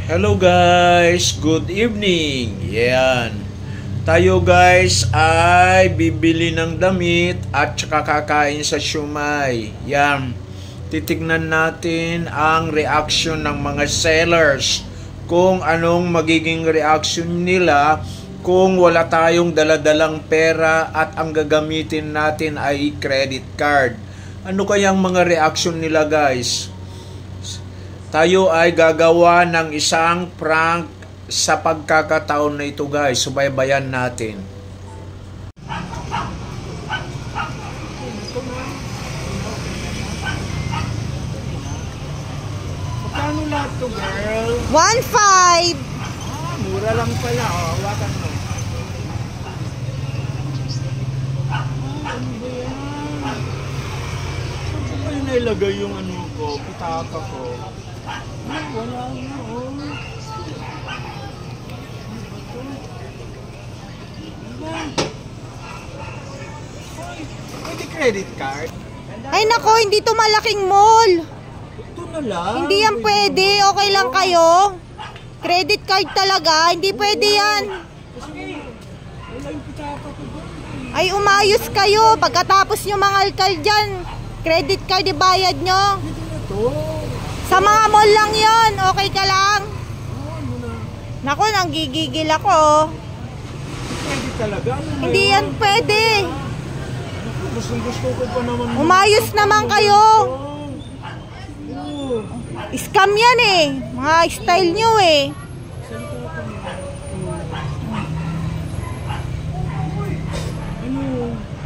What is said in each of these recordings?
Hello guys, good evening. Yan. Tayo guys ay bibili ng damit at saka kakain sa siumay. Yan. Titignan natin ang reaction ng mga sellers. Kung anong magiging reaction nila kung wala tayong daladalang pera at ang gagamitin natin ay credit card. Ano kayang mga reaction nila guys? Tayo ay gagawa ng isang prank sa pagkakataon na ito guys. Subaybayan natin. Magkano lahat to girl? 1.5. Mura lang pala. Hawakan mo. Ano ba yan? Saan ko kayo nailagay yung ano ko? Pitaka ko. Wala na, oh. Pwede credit card? Ay nako, hindi to malaking mall. Ito na lang. Hindi yan pwede. Okay lang kayo. Credit card talaga. Hindi pwede yan. Wala yung pitaka ko doon. Ay umayos kayo. Pagkatapos nyo mga alkal dyan, credit card ibayad nyo. Ito na to. Sa mga mall lang yon. Okay ka lang? Ano na? Naku, nanggigigil ako. Pwede talaga. Ano na Hindi yan pwede. Gusto ko pa naman. Umayos naman kayo. Oh. Scam yan eh. Mga style nyo eh. Ano?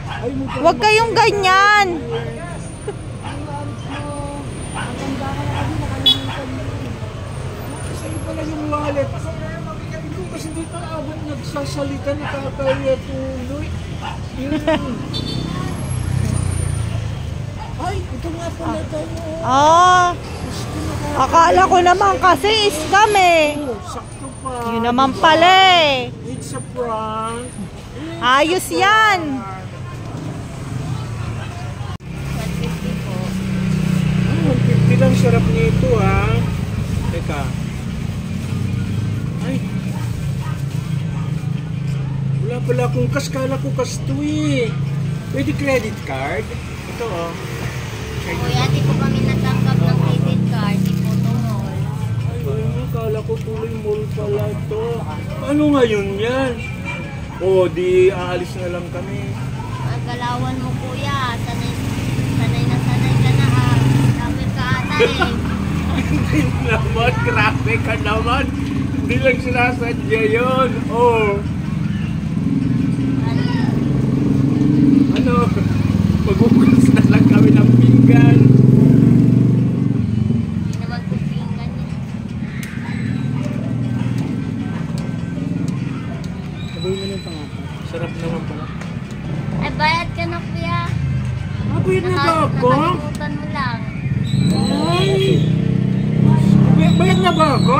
Ay, mo pa Huwag kayong ganyan. Sa'yo pala yung wallet. Ikaw kasi di ka abot nagsasalita, nakakaya tuloy. Ay, ito nga pala tayo. Ah, akala ko naman kasi scam eh. Oh, sakto pa. Yun naman pala eh. It's a prank. Ayos yan. Oh, 150 lang sarap nito ha. Teka. Ay. Wala pala akong kala ko to eh. Pwede credit card? Ito oh. Kuya, di ko kami natanggap ng credit card. Di po to mall. Ay, kala ko tuloy mall pala ito. Ano ngayon yan? O, di aalis na lang kami. Ang galawan mo kuya. Sanay ka na ah. Sabi ka ata eh. Hindi naman, grabe ka naman. Hindi lang sinasadya yun. Oh. Ano? Mag-ugas na lang kami ng pinggan. Hindi naman kupingan eh. Sabihin mo ng pangalan. Sarap naman pala. Ay, bayad ka na kuya. Bayad na ba ako? Nakalimutan mo lang. Ay! Bayad na ba ako?